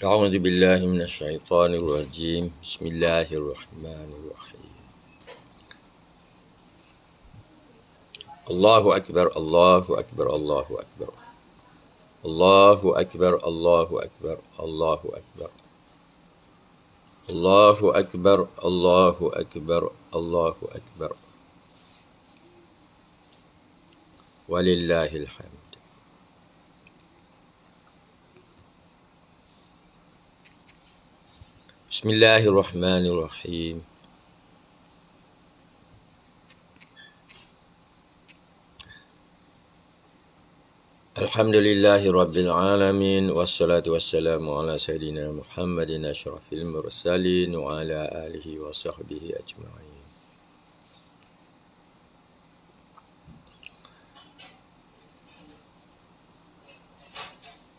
أعوذ بالله من الشيطان الرجيم بسم الله الرحمن الرحيم الله أكبر الله أكبر الله أكبر الله أكبر الله أكبر الله أكبر الله أكبر الله أكبر الله أكبر ولله الحمد. بسم الله الرحمن الرحيم الحمد لله رب العالمين والصلاة والسلام على سيدنا محمد أشرف المرسلين وعلى آله وصحبه أجمعين.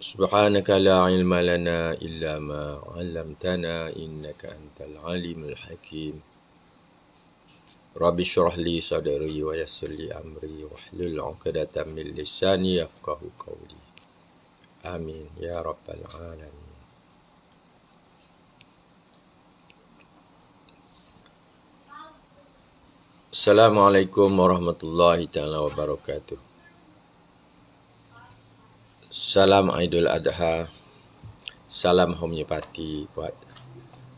سبحانك لا علم لنا إلا ما علمتنا إنك أنت العليم الحكيم. رب اشرح لي صدري ويسر لي أمري واحلل عقدة من لساني يفقه قولي. آمين يا رب العالمين. Assalamualaikum warahmatullahi taala wabarakatuh. Salam Aidul Adha. Salam homeopati buat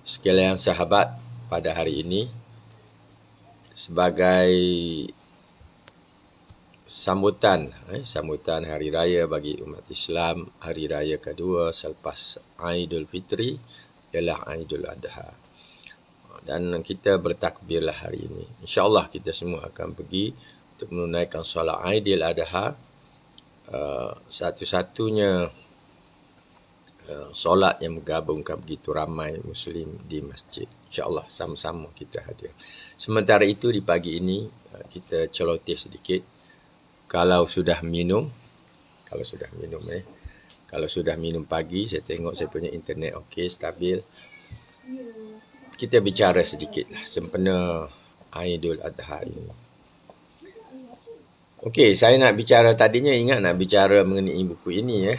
sekalian sahabat pada hari ini. Sebagai sambutan Hari Raya bagi umat Islam, Hari Raya kedua selepas Aidul Fitri ialah Aidul Adha. Dan kita bertakbirlah hari ini. InsyaAllah kita semua akan pergi untuk menunaikan solat Aidil Adha. Satu-satunya solat yang menggabungkan begitu ramai Muslim di masjid. InsyaAllah sama-sama kita hadir. Sementara itu di pagi ini kita celoteh sedikit. Kalau sudah minum pagi, saya tengok saya punya internet okey, stabil. Kita bicara sedikit lah sempena Aidul Adha ini. Okey, saya nak bicara tadinya nak bicara mengenai buku ini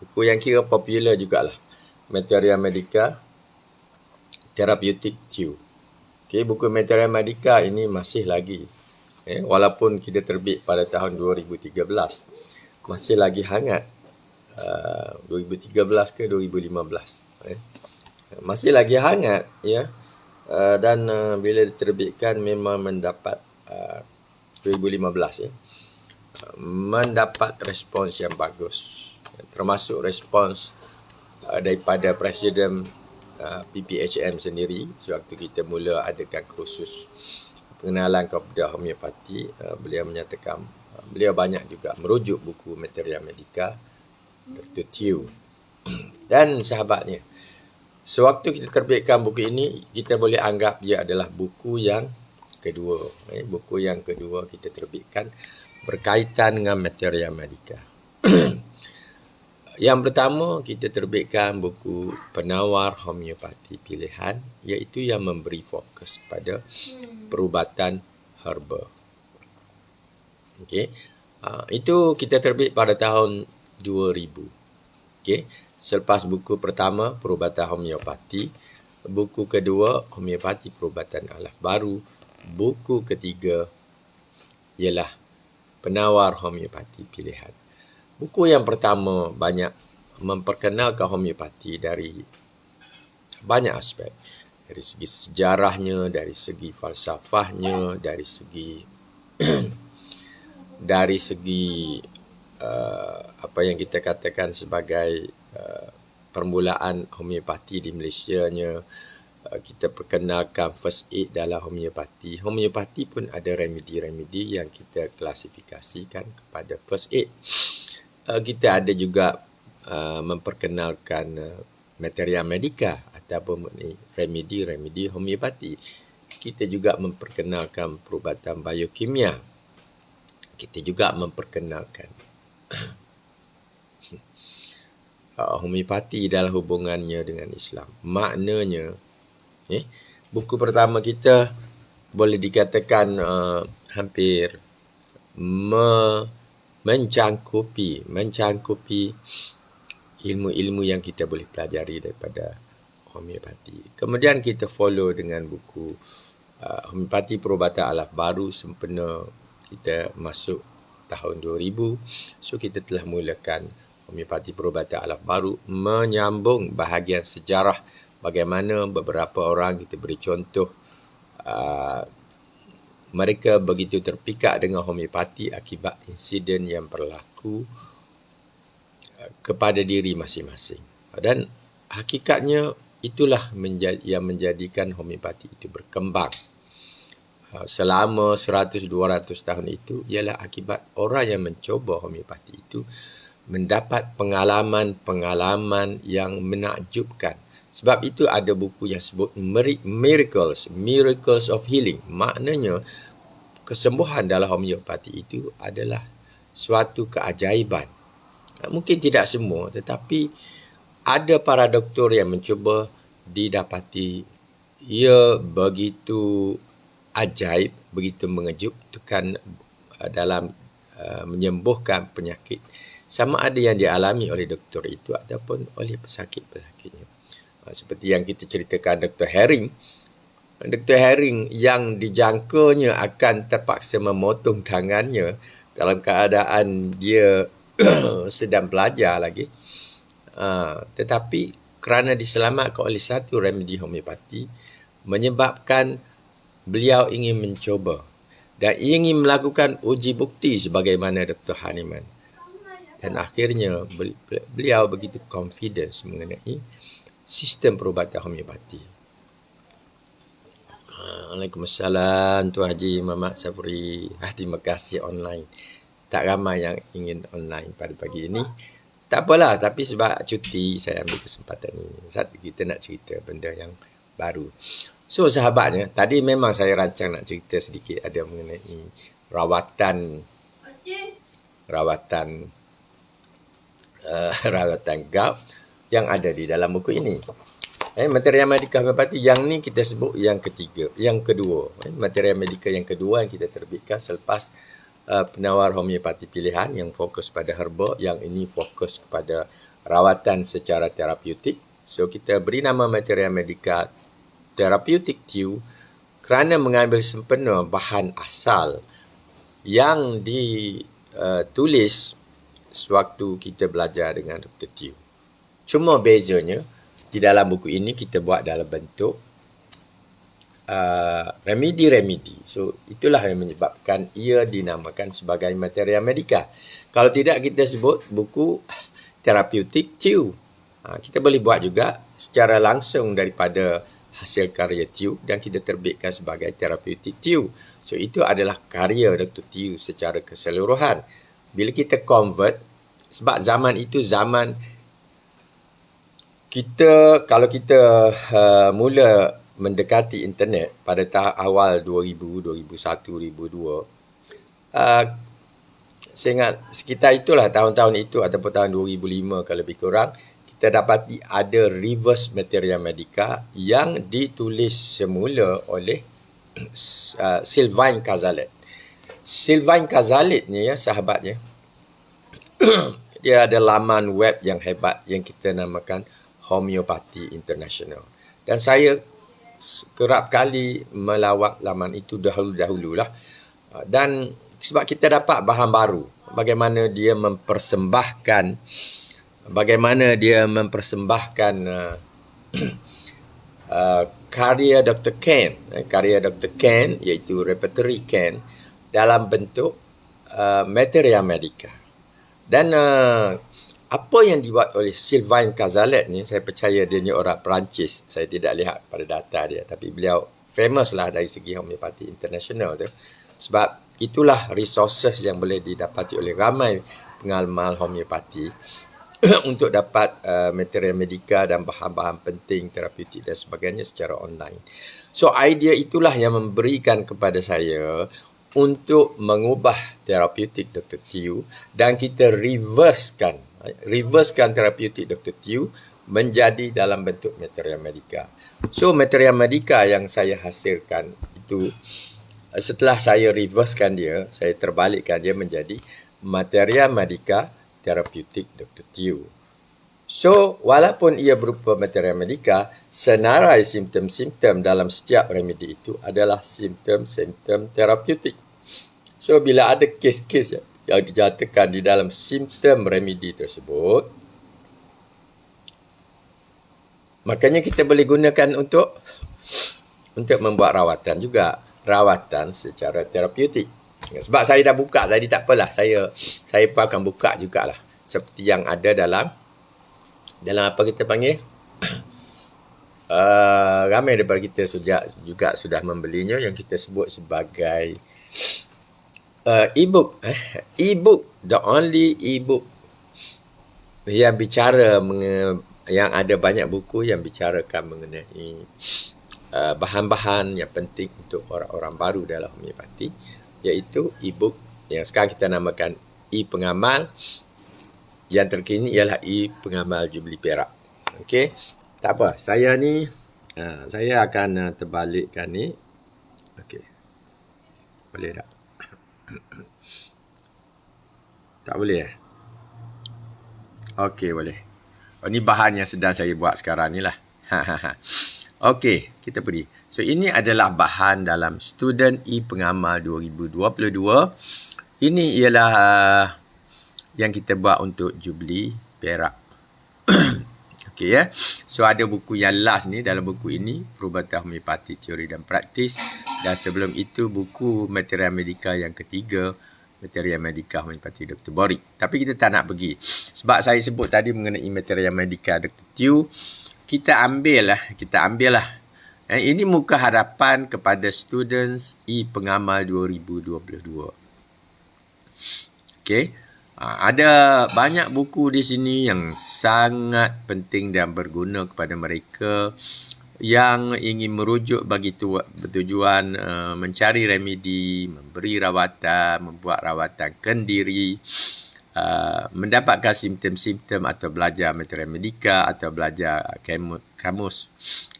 Buku yang kira popular jugalah. Materia Medica Therapeutic Tube. Okey, buku Materia Medica ini masih lagi walaupun kita terbit pada tahun 2013, masih lagi hangat. 2013 ke 2015 masih lagi hangat dan bila diterbitkan memang mendapat 2015 mendapat respons yang bagus, termasuk respons daripada Presiden PPHM sendiri. Sewaktu kita mula adakan kursus pengenalan kepada homeopati, beliau menyatakan beliau banyak juga merujuk buku Materia Medica Dr. Tew dan sahabatnya. Sewaktu kita terbitkan buku ini, kita boleh anggap ia adalah buku yang kedua. Buku yang kedua kita terbitkan berkaitan dengan Materia Medica. Yang pertama, kita terbitkan buku Penawar Homeopati Pilihan, iaitu yang memberi fokus pada perubatan herba. Okey. Itu kita terbit pada tahun 2000. Okey. Selepas buku pertama, Perubatan Homeopati. Buku kedua, Homeopati Perubatan Alaf Baru. Buku ketiga ialah Penawar Homeopati Pilihan. Buku yang pertama banyak memperkenalkan homeopati dari banyak aspek. Dari segi sejarahnya, dari segi falsafahnya, dari segi apa yang kita katakan sebagai permulaan homeopati di Malaysia-nya. Kita perkenalkan first aid dalam homeopati. Homeopati pun ada remedi-remedi yang kita klasifikasikan kepada first aid. Kita ada juga memperkenalkan Materia Medica ataupun remedi-remedi homeopati. Kita juga memperkenalkan perubatan biokimia. Kita juga memperkenalkan homeopati dalam hubungannya dengan Islam. Maknanya, buku pertama kita boleh dikatakan hampir mencangkupi ilmu-ilmu yang kita boleh pelajari daripada homeopati. Kemudian kita follow dengan buku Homeopati Perubatan Alaf Baru sempena kita masuk tahun 2000. So kita telah mulakan Homeopati Perubatan Alaf Baru, menyambung bahagian sejarah bagaimana beberapa orang, kita beri contoh, mereka begitu terpikat dengan homeopati akibat insiden yang berlaku kepada diri masing-masing. Dan hakikatnya itulah yang menjadikan homeopati itu berkembang. Selama 100-200 tahun itu ialah akibat orang yang mencoba homeopati itu mendapat pengalaman-pengalaman yang menakjubkan. Sebab itu ada buku yang sebut Miracles of Healing. Maknanya kesembuhan dalam homeopati itu adalah suatu keajaiban. Mungkin tidak semua, tetapi ada para doktor yang mencuba didapati ia begitu ajaib, begitu mengejutkan dalam menyembuhkan penyakit, sama ada yang dialami oleh doktor itu ataupun oleh pesakit-pesakitnya. Seperti yang kita ceritakan Dr. Herring. Dr. Herring yang dijangkanya akan terpaksa memotong tangannya dalam keadaan dia sedang belajar lagi. Tetapi kerana diselamatkan oleh satu remedi homeopati, menyebabkan beliau ingin mencuba dan ingin melakukan uji bukti sebagaimana Dr. Hahnemann. Dan akhirnya beliau begitu confidence mengenai sistem perubatan homeopati. Waalaikumsalam Tuan Haji Muhammad Sabri. Terima kasih online. Tak ramai yang ingin online pada pagi ini. Tak apalah, tapi sebab cuti saya ambil kesempatan ini. Saat kita nak cerita benda yang baru. So sahabatnya, tadi memang saya rancang nak cerita sedikit ada mengenai rawatan gout yang ada di dalam buku ini. Materia medika homeopati yang ni kita sebut yang kedua. Materia medika yang kedua yang kita terbitkan selepas penawar homeopati pilihan yang fokus pada herba, yang ini fokus kepada rawatan secara terapeutik. So kita beri nama materia medika Therapeutic Tew kerana mengambil sempena bahan asal yang ditulis sewaktu kita belajar dengan Dr. Tew. Cuma bezanya di dalam buku ini kita buat dalam bentuk remedi-remedi. So itulah yang menyebabkan ia dinamakan sebagai materia medika. Kalau tidak kita sebut buku Therapeutic Tew. Kita boleh buat juga secara langsung daripada hasil karya Tew dan kita terbitkan sebagai Therapeutic Tew. So itu adalah karya Dr. Tew secara keseluruhan. Bila kita convert, sebab zaman itu zaman kita, kalau kita mula mendekati internet pada awal 2000, 2001, 2002, saya ingat sekitar itulah tahun-tahun itu ataupun tahun 2005 kalau lebih kurang, kita dapati ada reverse materia medica yang ditulis semula oleh Sylvain Cazalet. Sylvain Cazalet ni ya sahabatnya, dia ada laman web yang hebat yang kita namakan Homeopati International. Dan saya kerap kali melawat laman itu dahulu-dahululah. Dan sebab kita dapat bahan baru, bagaimana dia mempersembahkan karya Dr. Ken, iaitu repertory Ken dalam bentuk materia medica. Dan apa yang dibuat oleh Sylvain Cazalet ni, saya percaya dia ni orang Perancis. Saya tidak lihat pada data dia, tapi beliau famous lah dari segi homeopati international tu. Sebab itulah resources yang boleh didapati oleh ramai pengamal homeopati untuk dapat materia medika dan bahan-bahan penting terapeutik dan sebagainya secara online. So idea itulah yang memberikan kepada saya untuk mengubah terapeutik Dr. Tew dan kita reversekan terapeutik Dr. Tew menjadi dalam bentuk materia medika. So materia medika yang saya hasilkan itu, setelah saya reversekan dia, saya terbalikkan dia menjadi materia medika terapeutik Dr. Tew. So, walaupun ia berupa materia medika, senarai simptom-simptom dalam setiap remedi itu adalah simptom-simptom terapeutik. So, bila ada kes-kes yang dinyatakan di dalam simptom remedi tersebut, makanya kita boleh gunakan untuk membuat rawatan juga. Rawatan secara terapeutik. Sebab saya dah buka tadi, tak apalah. Saya pun akan buka jugalah. Seperti yang ada dalam apa kita panggil? Ramai daripada kita juga sudah membelinya yang kita sebut sebagai e-book. E-book, the only e-book yang bicara yang ada banyak buku yang bicarakan mengenai bahan-bahan yang penting untuk orang-orang baru dalam homeopati, iaitu e-book yang sekarang kita namakan e-pengamal. Yang terkini ialah e-pengamal Jubli Perak. Okey, tak apa. Saya akan terbalikkan ni. Okey, boleh tak? Tak boleh Okey, boleh. Ini bahan yang sedang saya buat sekarang ni lah. Okey, kita pergi. So, ini adalah bahan dalam Student e-Pengamal 2022. Ini ialah yang kita buat untuk Jubli Perak. Okey ya. So, ada buku yang last ni. Dalam buku ini, Perubatan Homeopati Teori dan Praktis. Dan sebelum itu, buku Materia Medika yang ketiga, Materia Medika Homeopati Dr. Bori. Tapi kita tak nak pergi. Sebab saya sebut tadi mengenai Materia Medika Dr. Tiu, kita ambil lah. Ini muka hadapan kepada students e-Pengamal 2022. Okey. Ada banyak buku di sini yang sangat penting dan berguna kepada mereka yang ingin merujuk bagi bertujuan mencari remedi, memberi rawatan, membuat rawatan kendiri, mendapatkan simptom-simptom atau belajar materia medika atau belajar kamus.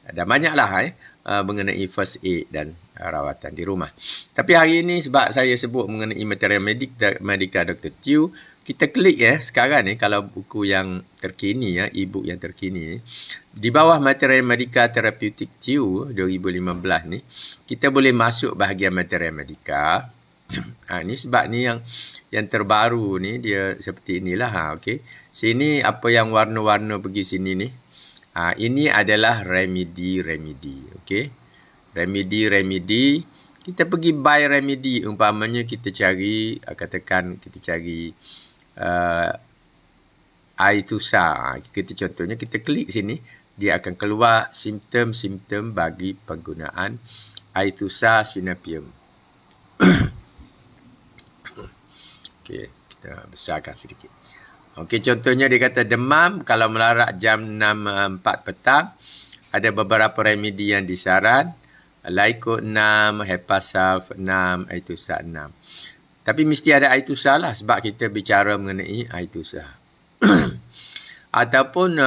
Dan banyaklah mengenai first aid dan rawatan di rumah. Tapi hari ini sebab saya sebut mengenai materia medika Dr. Tiu, kita klik sekarang ni kalau buku yang terkini e-book yang terkini ni, di bawah Materia Medika Therapeutic Tiu 2015 ni, kita boleh masuk bahagian Materia Medika. Ni sebab ni yang terbaru ni dia seperti inilah okey. Sini apa yang warna-warna pergi sini ni. Ini adalah remedi okey. Remedi. Kita pergi buy remedi, umpamanya kita cari kita cari Aitusa. Contohnya kita klik sini, dia akan keluar simptom-simptom bagi penggunaan Aitusa Sinapium. Okey, kita besarkan sedikit. Okey, contohnya dia kata demam kalau melarat jam 6.04 petang, ada beberapa remedi yang disaran. Laiko 6, Hepasaf 6, Aitusa 6. Tapi mesti ada Aitusa lah sebab kita bicara mengenai Aitusa. Ataupun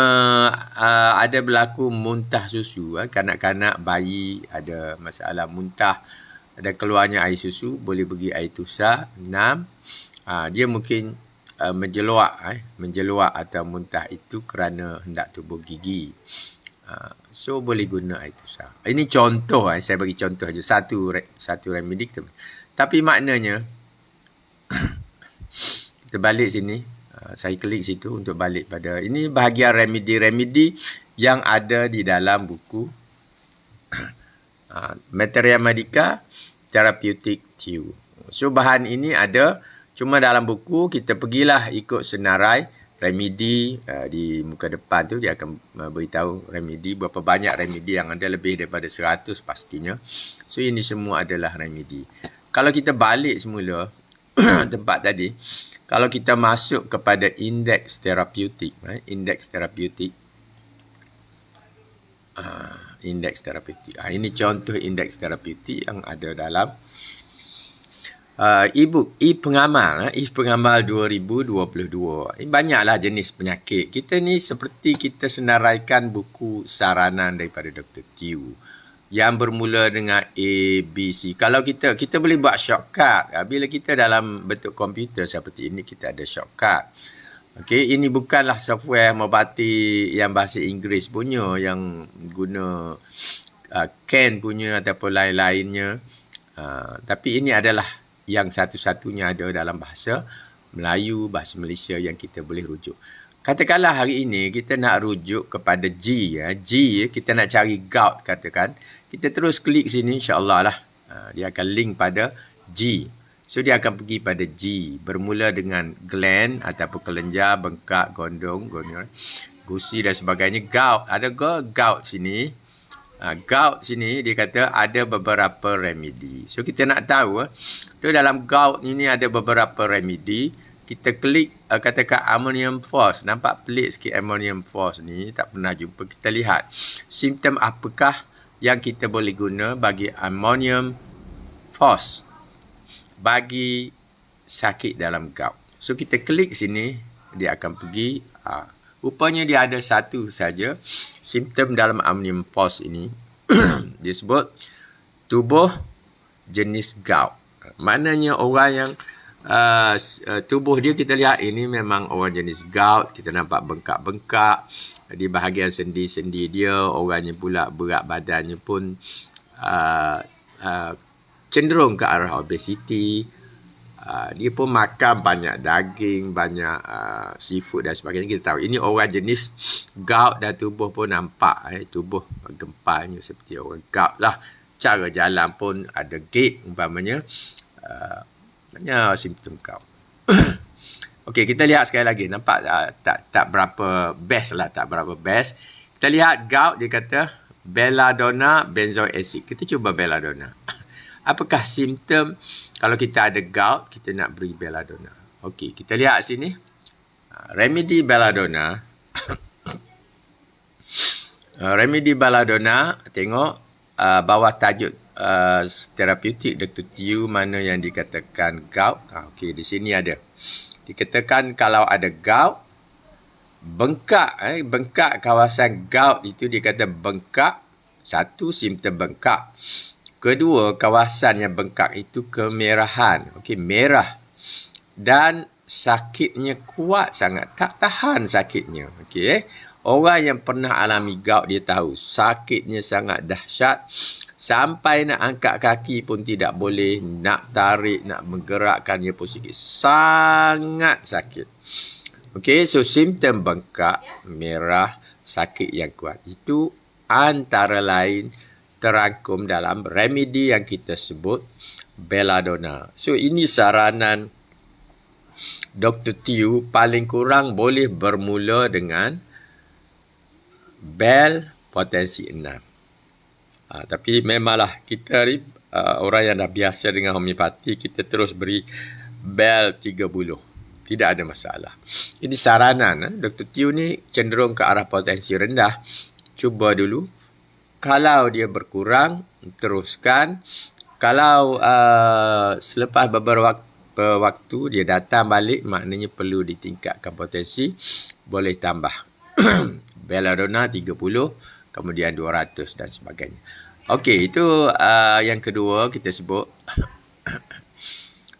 ada berlaku muntah susu. Kanak-kanak, bayi ada masalah muntah dan keluarnya air susu, boleh pergi Aitusa 6. Dia mungkin menjeluak atau muntah itu kerana hendak tubuh gigi. So boleh guna Aitusa. Ini contoh, saya bagi contoh aja satu remedi kita. Tapi maknanya kita balik sini, saya klik situ untuk balik pada ini bahagian remedi-remedi yang ada di dalam buku Materia Medika Therapeutic Tiu. So bahan ini ada cuma dalam buku, kita pergilah ikut senarai remedi di muka depan tu dia akan beritahu remedi, berapa banyak remedi yang ada, lebih daripada 100 pastinya. So ini semua adalah remedi. Kalau kita balik semula tempat tadi, kalau kita masuk kepada indeks terapeutik, indeks terapeutik, ini contoh indeks terapeutik yang ada dalam e-book e-pengamal, e-pengamal 2022. Ini banyaklah jenis penyakit. Kita ni seperti kita senaraikan buku saranan daripada Dr. Tiu yang bermula dengan A, B, C. Kalau kita boleh buat shortcut. Bila kita dalam bentuk komputer seperti ini, kita ada shortcut. Okey, ini bukanlah software mengobati yang bahasa Inggeris punya, yang guna Ken punya ataupun lain-lainnya. Tapi ini adalah yang satu-satunya ada dalam bahasa Melayu, bahasa Malaysia yang kita boleh rujuk. Katakanlah hari ini kita nak rujuk kepada G. G, kita nak cari gout katakan. Kita terus klik sini, insyaAllah lah. Dia akan link pada G. So, dia akan pergi pada G. Bermula dengan gland ataupun kelenjar, bengkak, gondong, gusi dan sebagainya. Gout. Ada gout sini. Gout sini dia kata ada beberapa remedi. So, kita nak tahu. Dalam gout ini ada beberapa remedi. Kita klik katakan ammonium phos. Nampak pelik sikit ammonium phos ni. Tak pernah jumpa. Kita lihat. Simptom apakah yang kita boleh guna bagi ammonium phos bagi sakit dalam gout. So, kita klik sini, dia akan pergi. Rupanya dia ada satu saja simptom dalam ammonium phos ini. Dia sebut tubuh jenis gout. Maknanya orang yang tubuh dia kita lihat ini memang orang jenis gout. Kita nampak bengkak-bengkak di bahagian sendi-sendi dia. Orangnya pula berat badannya pun cenderung ke arah obesiti. Dia pun makan banyak daging, banyak seafood dan sebagainya. Kita tahu ini orang jenis gout dan tubuh pun nampak tubuh gempalnya seperti orang gout lah. Cara jalan pun ada gait umpamanya. Banyak simptom gout. Okey, kita lihat sekali lagi. Nampak tak berapa best lah, tak berapa best. Kita lihat gout, dia kata belladonna benzoic acid. Kita cuba belladonna. Apakah simptom kalau kita ada gout, kita nak beri belladonna? Okey, kita lihat sini. Remedi belladonna. Remedi belladonna, tengok bawah tajuk terapeutik Dr. Tiu mana yang dikatakan gout. Okey, di sini ada. Dikatakan kalau ada gout, bengkak kawasan gout itu dikata bengkak. Satu, simptom bengkak. Kedua, kawasan yang bengkak itu kemerahan. Okey, merah. Dan sakitnya kuat sangat. Tak tahan sakitnya. Okey. Orang yang pernah alami gout dia tahu sakitnya sangat dahsyat. Sampai nak angkat kaki pun tidak boleh. Nak tarik, nak menggerakkannya pun sikit. Sangat sakit. Okey, so simptom bengkak, merah, sakit yang kuat. Itu antara lain terangkum dalam remedi yang kita sebut belladonna. So, ini saranan Dr. Tiu paling kurang boleh bermula dengan bel potensi 6. Tapi memanglah kita ni orang yang dah biasa dengan homeopati, kita terus beri bel 30. Tidak ada masalah. Ini saranan. Dr. Tiu ni cenderung ke arah potensi rendah. Cuba dulu. Kalau dia berkurang, teruskan. Kalau selepas beberapa waktu dia datang balik, maknanya perlu ditingkatkan potensi, boleh tambah. Belladonna 30, kemudian 200 dan sebagainya. Okey, itu yang kedua kita sebut.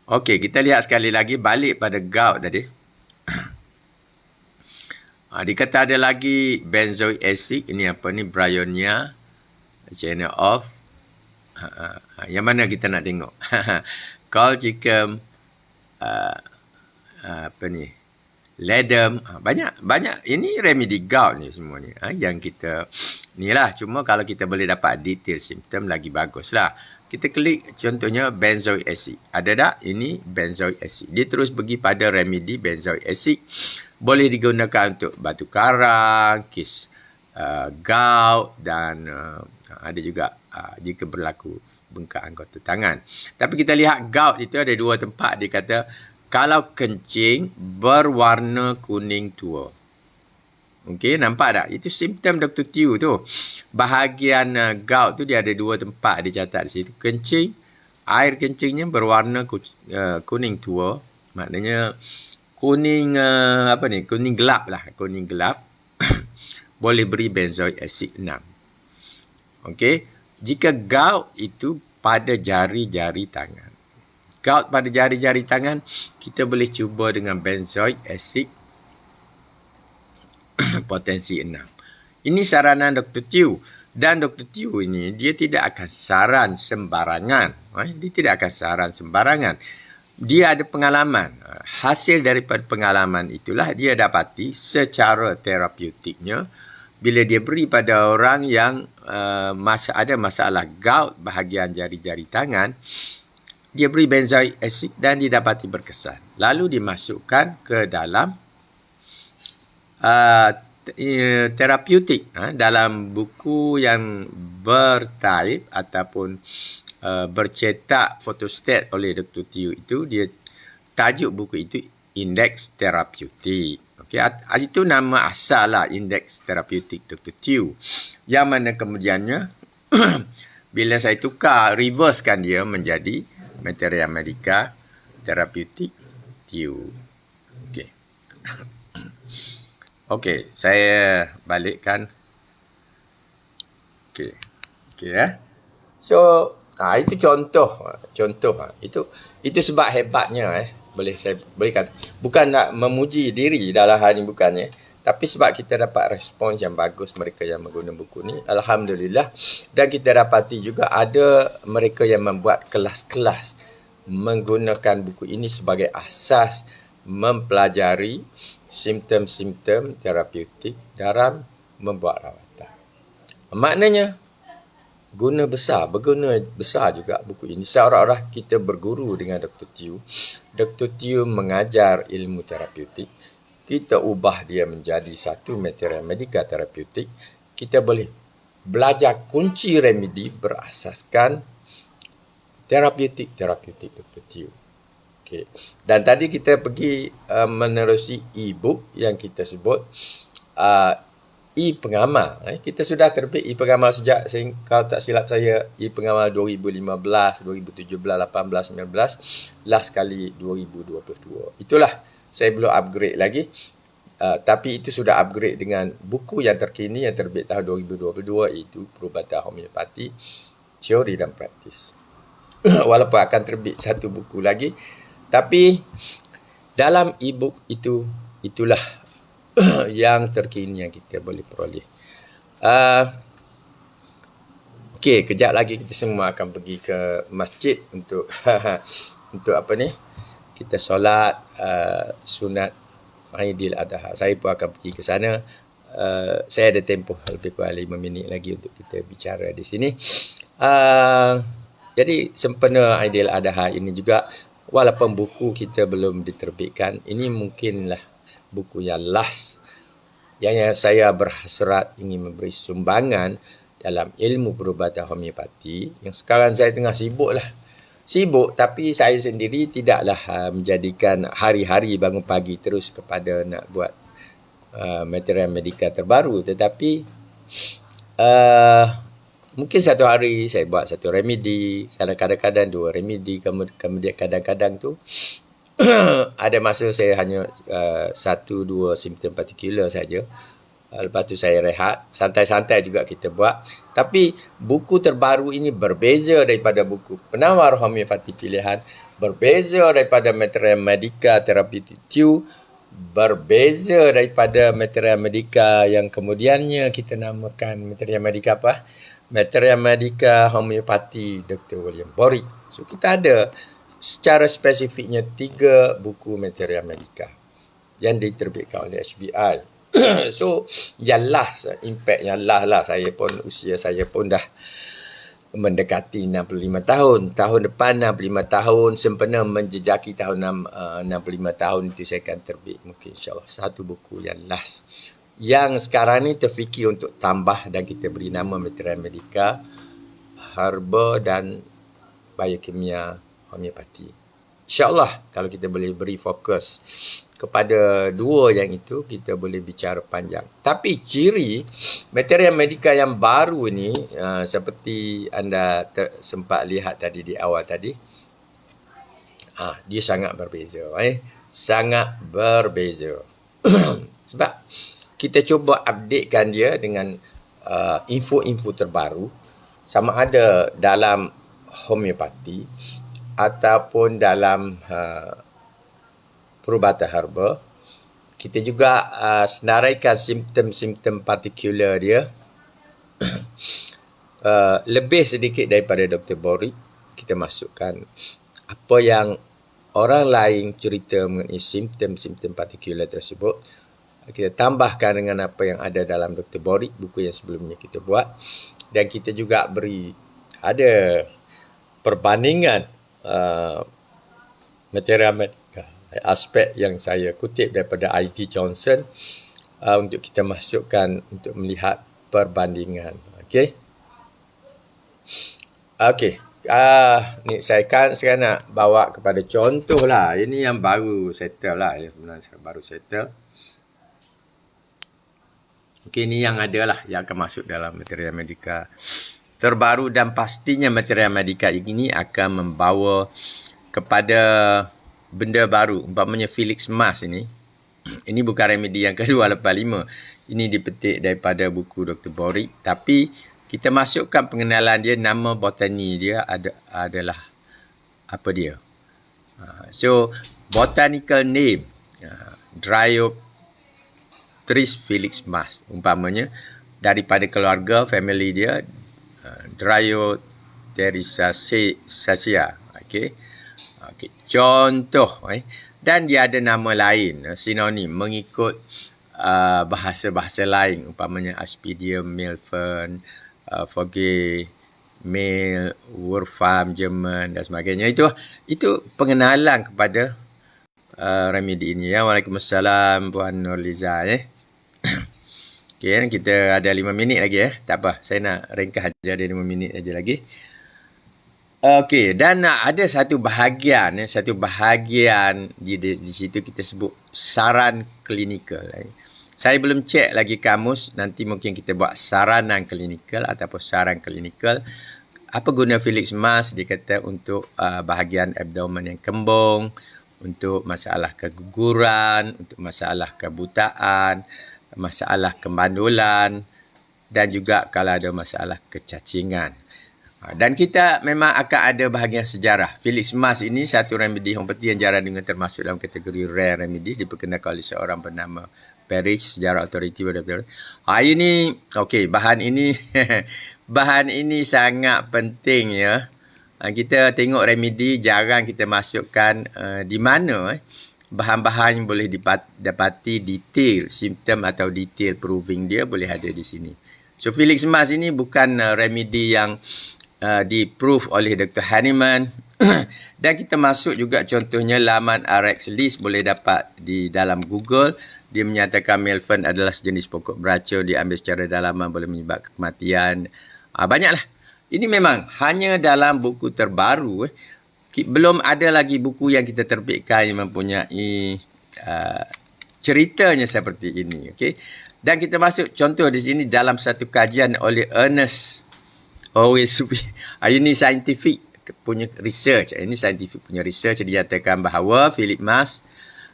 Okey, kita lihat sekali lagi balik pada gout tadi. Dikata ada lagi benzoic acid. Ini apa ni? Bryonia. Channel off. Yang mana kita nak tengok? Colchicum. Apa ni? Ledum. Banyak. Ini remedi gout ni semua ni. Yang kita ni lah. Cuma kalau kita boleh dapat detail simptom lagi bagus lah. Kita klik contohnya benzoic acid. Ada tak? Ini benzoic acid. Dia terus pergi pada remedi benzoic acid. Boleh digunakan untuk batu karang, kes gout dan ada juga jika berlaku bengkak anggota tangan. Tapi kita lihat gout itu ada dua tempat. Dia kata kalau kencing berwarna kuning tua. Okey, nampak tak? Itu simptom Dr. Tiu tu. Bahagian gout tu dia ada dua tempat dia catat di situ. Kencing, air kencingnya berwarna kuning tua. Maknanya kuning kuning gelap lah, kuning gelap. Boleh beri benzoic acid 6. Okey, jika gout itu pada jari-jari tangan. Gout pada jari-jari tangan, kita boleh cuba dengan benzoic acid potensi 6. Ini saranan Dr. Tew. Dan Dr. Tew ini dia tidak akan saran sembarangan. Dia tidak akan saran sembarangan. Dia ada pengalaman. Hasil daripada pengalaman itulah dia dapati secara terapeutiknya bila dia beri pada orang yang ada masalah gout bahagian jari-jari tangan, dia beri benzoic acid dan didapati berkesan. Lalu dimasukkan ke dalam terapeutik dalam buku yang bertaib ataupun bercetak fotostat oleh Dr. Tew itu, dia tajuk buku itu Indeks Terapeutik. Okey, itu nama asal lah, Indeks Terapeutik Dr. Tew. Yang mana kemudiannya bila saya tukar, reversekan dia menjadi Materia Medica Terapeutik Tew. Okey. Okey, saya balikkan. Okey. So, itu contoh. Itu sebab hebatnya boleh saya berikan. Bukan nak memuji diri dalam hal ini, bukannya. Tapi sebab kita dapat respons yang bagus mereka yang menggunakan buku ni, alhamdulillah. Dan kita dapati juga ada mereka yang membuat kelas-kelas menggunakan buku ini sebagai asas mempelajari simptom-simptom terapeutik dalam membuat rawatan. Maknanya berguna besar juga buku ini. Seolah-olah kita berguru dengan Dr. Tew. Dr. Tew mengajar ilmu terapeutik. Kita ubah dia menjadi satu Materia Medica Terapeutik. Kita boleh belajar kunci remedi berasaskan terapeutik Dr. Tew. Okay. Dan tadi kita pergi menerusi e-book yang kita sebut e-pengamal. Kita sudah terbit e-pengamal sejak, kalau tak silap saya, e-pengamal 2015, 2017, 18, 19, last kali 2022. Itulah, saya belum upgrade lagi. Tapi itu sudah upgrade dengan buku yang terkini yang terbit tahun 2022, iaitu Perubatan Homeopati, Teori dan Praktis. Walaupun akan terbit satu buku lagi, tapi dalam e-book itulah yang terkini yang kita boleh peroleh. Okey, kejap lagi kita semua akan pergi ke masjid untuk untuk apa ni? Kita solat sunat Aidil Adha. Saya pun akan pergi ke sana. Saya ada tempoh lebih kurang 5 minit lagi untuk kita bicara di sini. Jadi sempena Aidil Adha ini juga, walaupun buku kita belum diterbitkan, ini mungkinlah buku yang last yang saya berhasrat ingin memberi sumbangan dalam ilmu perubatan homeopati. Yang sekarang saya tengah sibuk, tapi saya sendiri tidaklah menjadikan hari-hari bangun pagi terus kepada nak buat Materia Medica terbaru, tetapi mungkin satu hari saya buat satu remedi, kadang-kadang 2 remedi, kemudian kadang-kadang tu ada masa saya hanya 1-2 simptom partikular saja. Lepas tu saya rehat, santai-santai juga kita buat. Tapi buku terbaru ini berbeza daripada buku penawar homeopati pilihan, berbeza daripada Materia Medica Terapeutik Tew, berbeza daripada Materia Medica yang kemudiannya kita namakan Materia Medica apa? Materia Medica Homeopati Dr. William Borik. So kita ada secara spesifiknya 3 buku Materia Medica yang diterbitkan oleh HBI. So, yang last, impact yang last lah, usia saya pun dah mendekati 65 tahun. Tahun depan 65 tahun, sempena menjejaki tahun 65 tahun itu saya akan terbit mungkin insyaAllah satu buku yang last. Yang sekarang ni terfikir untuk tambah dan kita beri nama Materia Medica Herba dan Biokimia Homeopati. InsyaAllah kalau kita boleh beri fokus kepada 2 yang itu, kita boleh bicara panjang. Tapi ciri Materia Medica yang baru ni, seperti anda sempat lihat tadi di awal tadi, dia sangat berbeza. Sangat berbeza. Sebab kita cuba updatekan dia dengan info-info terbaru, sama ada dalam homeopati ataupun dalam perubatan herba. kita juga senaraikan simptom-simptom partikular dia lebih sedikit daripada Dr. Borik. Kita masukkan apa yang orang lain cerita mengenai simptom-simptom partikular tersebut. Kita tambahkan dengan apa yang ada dalam Dr. Borik, buku yang sebelumnya kita buat. Dan kita juga ada perbandingan material medika, aspek yang saya kutip daripada I.D. Johnson untuk kita masukkan untuk melihat perbandingan. Okey. Okey. Ni saya sekarang nak bawa kepada contoh lah. Ini yang baru settle lah. Yang sebenarnya baru settle. Okey, ni yang ada lah yang akan masuk dalam material medika terbaru, dan pastinya material medika ini akan membawa kepada benda baru. Umpamanya Felix Mas ini bukan remedi yang ke-285. Ini dipetik daripada buku Dr. Borik, tapi kita masukkan pengenalan dia, nama botani dia adalah apa dia. So, botanical name Dryopteris Felix Mas. Umpamanya daripada keluarga, family dia Dryopterisaceae. Okey. Contoh, dan dia ada nama lain, sinonim mengikut bahasa-bahasa lain, umpamanya Aspidium Milfern, Forge Mail, Wolfram German dan sebagainya. Itu pengenalan kepada remedi ini. Waalaikumsalam Puan Nurliza. Okay, kita ada 5 minit lagi. Tak apa, saya nak ringkas aja, ada 5 minit aja lagi. Okey, dan ada satu bahagian di situ kita sebut saran klinikal. Saya belum cek lagi kamus, nanti mungkin kita buat saranan klinikal ataupun saran klinikal. Apa guna Felix Mas? Dia kata untuk bahagian abdomen yang kembung, untuk masalah keguguran, untuk masalah kebutaan, masalah kemandulan, dan juga kalau ada masalah kecacingan. Dan kita memang akan ada bahagian sejarah. Felix Mas ini satu remedi homeopati yang jarang dengan termasuk dalam kategori rare remedies, diperkenalkan oleh seorang bernama Parrish, sejarah authority. Ini, okey, bahan ini sangat penting ya. Kita tengok remedi, jarang kita masukkan di mana bahan-bahan yang boleh dapati detail simptom atau detail proving dia boleh ada di sini. So Felix Mas ini bukan remedi yang di-prove oleh Dr. Hahnemann. Dan kita masuk juga contohnya laman RX list, boleh dapat di dalam Google. Dia menyatakan Milfern adalah sejenis pokok beracun, diambil secara dalaman boleh menyebabkan kematian. Banyaklah. Ini memang hanya dalam buku terbaru. Belum ada lagi buku yang kita terbitkan yang mempunyai ceritanya seperti ini. Okay? Dan kita masuk contoh di sini dalam satu kajian oleh Ernest. Ini scientific punya research. Ini scientific punya research. Dinyatakan bahawa Felix Mas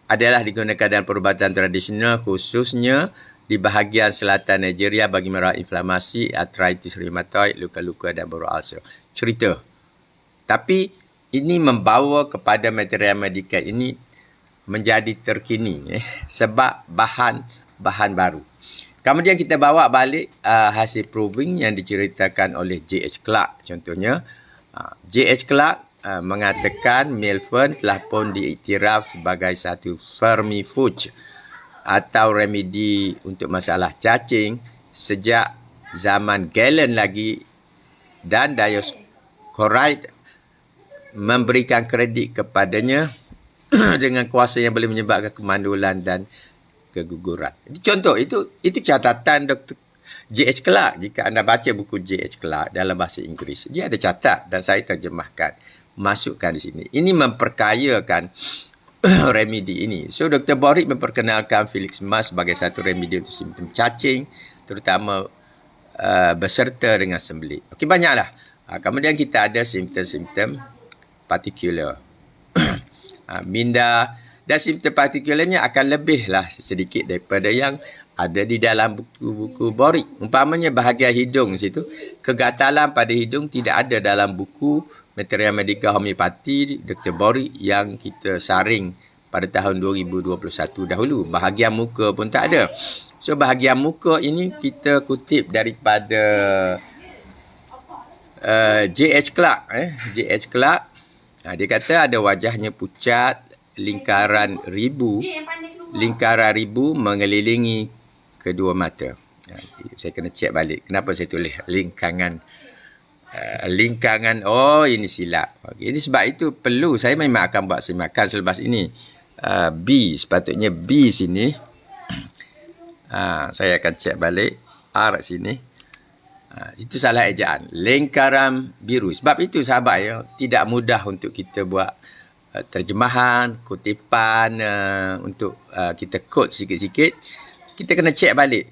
adalah digunakan dalam perubatan tradisional, khususnya di bahagian selatan Nigeria bagi merawat inflamasi, arthritis rheumatoid, luka-luka dan boro ulcer. Cerita. Tapi ini membawa kepada material medika ini menjadi terkini sebab bahan baru. Kemudian kita bawa balik hasil proving yang diceritakan oleh J.H. Clark. Contohnya, J.H. Clark mengatakan Milfern telah pun diiktiraf sebagai satu vermifuge atau remedi untuk masalah cacing sejak zaman Galen lagi, dan Dioscoride memberikan kredit kepadanya dengan kuasa yang boleh menyebabkan kemandulan dan keguguran. Contoh, itu catatan Dr. J.H. Clark. Jika anda baca buku J.H. Clark dalam bahasa Inggeris, dia ada catat dan saya terjemahkan, masukkan di sini. Ini memperkayakan remedi ini. So, Dr. Borik memperkenalkan Felix Mas sebagai satu remedi untuk simptom cacing, terutama beserta dengan sembelit. Okey, banyaklah. Kemudian kita ada simptom-simptom partikular. Minda dan simptom partikularnya akan lebihlah sedikit daripada yang ada di dalam buku-buku Borik. Umpamanya bahagian hidung situ, kegatalan pada hidung tidak ada dalam buku material medika homeopati Dr. Borik yang kita saring pada tahun 2021 dahulu. Bahagian muka pun tak ada. So bahagian muka ini kita kutip daripada J.H. Clark. J.H. Clark. Dia kata ada wajahnya pucat, lingkaran ribu mengelilingi kedua mata. Saya kena cek balik. Kenapa saya tulis lingkangan? Oh, ini silap. Ini sebab itu perlu. Saya memang akan buat semakan selepas ini. B. Sepatutnya B sini. Saya akan cek balik. R sini. Itu salah ejaan. Lingkaran biru. Sebab itu sahabat ya, tidak mudah untuk kita buat terjemahan, kutipan untuk kita kod sikit-sikit. Kita kena cek balik.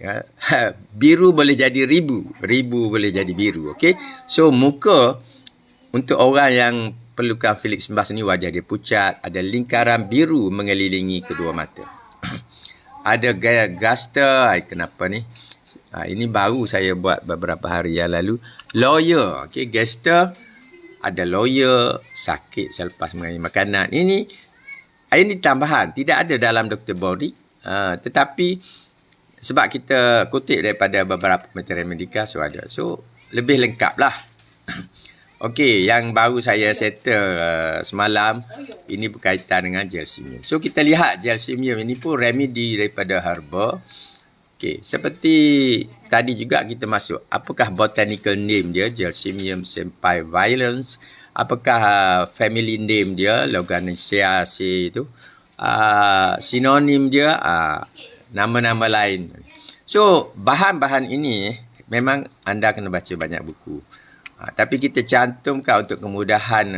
Biru boleh jadi ribu. Ribu boleh jadi biru. Okay? So, muka untuk orang yang perlukan Felix Mbas ni, wajah dia pucat. Ada lingkaran biru mengelilingi kedua mata. Ada gaya gaster. Kenapa ni? Ini baru saya buat beberapa hari yang lalu. Lawyer. Okay? Gaster. Ada lawyer. Sakit selepas mengambil makanan. Ini tambahan. Tidak ada dalam Dr. Body. Tetapi sebab kita kutip daripada beberapa material medikal, so ada. So, lebih lengkap lah. Okey, yang baru saya settle semalam, ini berkaitan dengan gelsemium. So, kita lihat gelsemium ini pun remedi daripada herba. Okey, seperti tadi juga kita masuk. Apakah botanical name dia? Gelsemium sempivirens. Apakah family name dia? Longanaceae itu. Sinonim dia, nama-nama lain. So, bahan-bahan ini memang anda kena baca banyak buku. Tapi kita cantumkan untuk kemudahan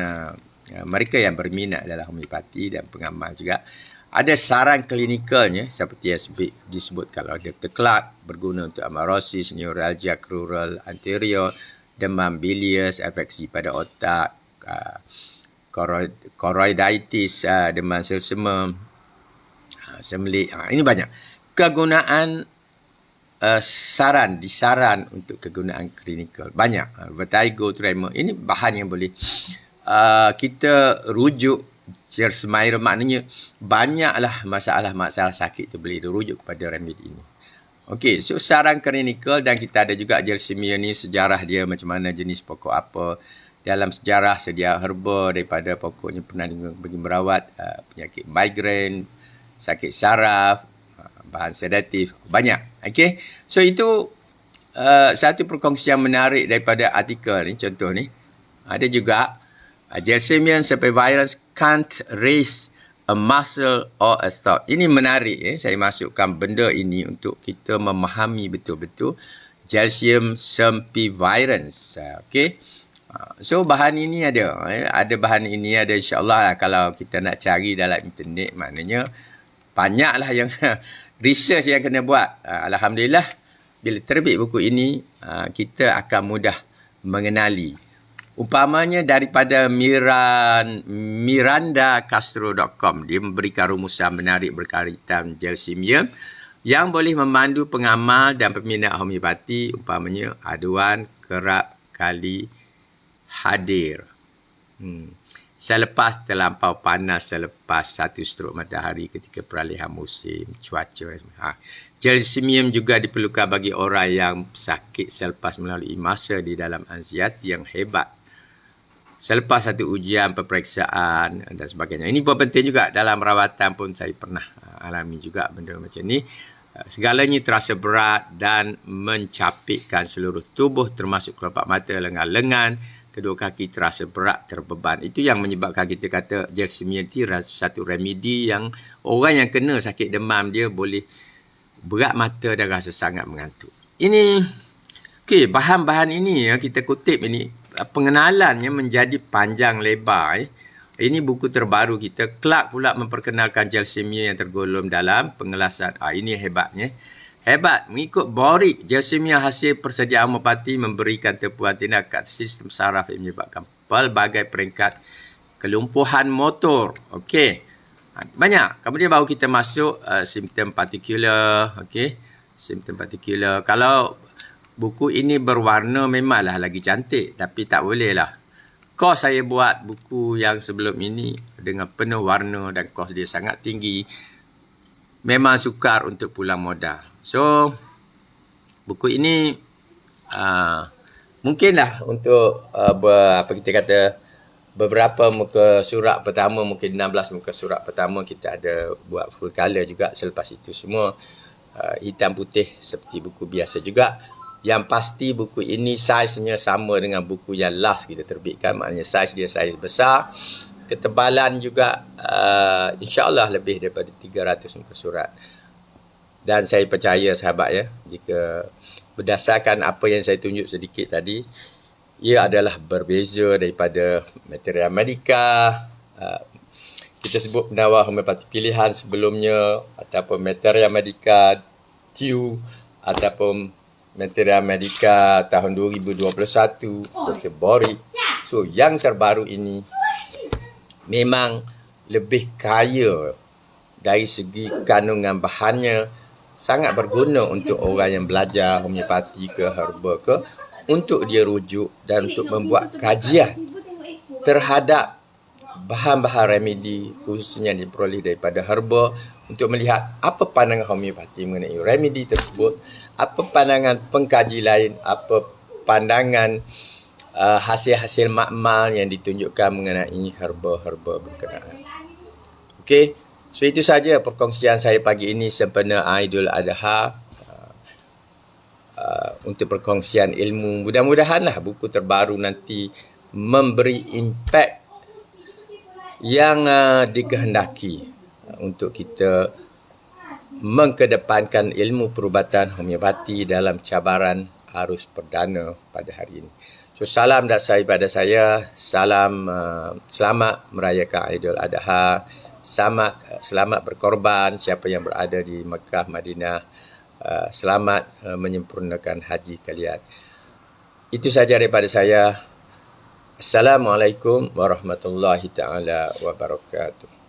mereka yang berminat dalam homeopati dan pengamal juga. Ada saran klinikalnya seperti yang disebut kalau Dr. Clark berguna untuk amaurosis, neuralgia crural anterior, demam bilious, afeksi pada otak, choroiditis, demam selsema, semelik. Ini banyak. Kegunaan disaran untuk kegunaan klinikal. Banyak. Vertigo, tremor. Ini bahan yang boleh kita rujuk. Gelsemium maknanya banyaklah masalah-masalah sakit tu boleh dirujuk kepada remedi ini. Okey, so saran klinikal, dan kita ada juga gelsemium ni sejarah dia macam mana, jenis pokok apa. Dalam sejarah sedia herba daripada pokoknya pernah bagi merawat penyakit migrain, sakit saraf, bahan sedatif, banyak. Okay? So, itu satu perkongsian menarik daripada artikel ni. Contoh ni. Ada juga, Gelsemium sempivirens can't raise a muscle or a thought. Ini menarik. Saya masukkan benda ini untuk kita memahami betul-betul Gelsemium sempivirens. Okay? So, bahan ini ada. Ada bahan ini ada, insyaAllah kalau kita nak cari dalam internet, maknanya banyaklah yang research yang kena buat. Alhamdulillah, bila terbit buku ini, kita akan mudah mengenali. Umpamanya daripada mirandacastro.com, dia memberikan rumusan menarik berkaitan gelsemium yang boleh memandu pengamal dan peminat homeopati. Umpamanya aduan kerap kali hadir. Selepas terlampau panas, selepas satu strok matahari ketika peralihan musim, cuaca. Gelsemium juga diperlukan bagi orang yang sakit selepas melalui masa di dalam anxiety yang hebat. Selepas satu ujian, peperiksaan dan sebagainya. Ini pun penting juga dalam rawatan pun saya pernah alami juga benda macam ni. Segalanya terasa berat dan mencapikkan seluruh tubuh termasuk kelopak mata, lengan-lengan. Kedua kaki terasa berat, terbeban. Itu yang menyebabkan kita kata gelsemium itu satu remedi yang orang yang kena sakit demam dia boleh berat mata dan rasa sangat mengantuk. Ini, okey, bahan-bahan ini kita kutip ini, pengenalannya menjadi panjang lebar. Ini buku terbaru kita. Clark pula memperkenalkan gelsemium yang tergolong dalam pengelasan. Ini hebatnya. Hebat, mengikut Borik, gelsemium hasil persediaan homeopati memberikan tepuan tindakan sistem saraf yang menyebabkan pelbagai peringkat kelumpuhan motor. Okey. Banyak. Kemudian baru kita masuk simptom partikular. Okey. Simptom partikular. Kalau buku ini berwarna memanglah lagi cantik, tapi tak boleh lah. Kos saya buat buku yang sebelum ini dengan penuh warna dan kos dia sangat tinggi. Memang sukar untuk pulang modal. So, buku ini mungkinlah untuk apa kita kata beberapa muka surat pertama, mungkin 16 muka surat pertama kita ada buat full color juga. Selepas itu semua hitam putih seperti buku biasa juga. Yang pasti buku ini saiznya sama dengan buku yang last kita terbitkan. Maknanya saiz dia saiz besar. Ketebalan juga insya-Allah lebih daripada 300 muka surat. Dan saya percaya sahabat ya, jika berdasarkan apa yang saya tunjuk sedikit tadi, ia adalah berbeza daripada material Medica, kita sebut penawar homeopati pilihan sebelumnya, ataupun material Medica Tiu, ataupun material Medica tahun 2021, Dr. Boric. So, yang terbaru ini memang lebih kaya dari segi kandungan bahannya, sangat berguna untuk orang yang belajar homeopati ke herba ke, untuk dia rujuk dan untuk membuat kajian terhadap bahan-bahan remedi khususnya yang diperoleh daripada herba, untuk melihat apa pandangan homeopati mengenai remedi tersebut, apa pandangan pengkaji lain, apa pandangan hasil-hasil makmal yang ditunjukkan mengenai herba-herba berkenaan. Okey, so itu saja perkongsian saya pagi ini sempena Aidil Adha. Untuk perkongsian ilmu, mudah-mudahanlah buku terbaru nanti memberi impak yang dikehendaki untuk kita mengkedepankan ilmu perubatan homeopati dalam cabaran arus perdana pada hari ini. So, salam daripada saya, salam selamat merayakan Aidil Adha, selamat berkorban siapa yang berada di Mekah, Madinah, selamat menyempurnakan haji kalian. Itu saja daripada saya. Assalamualaikum warahmatullahi taala wabarakatuh.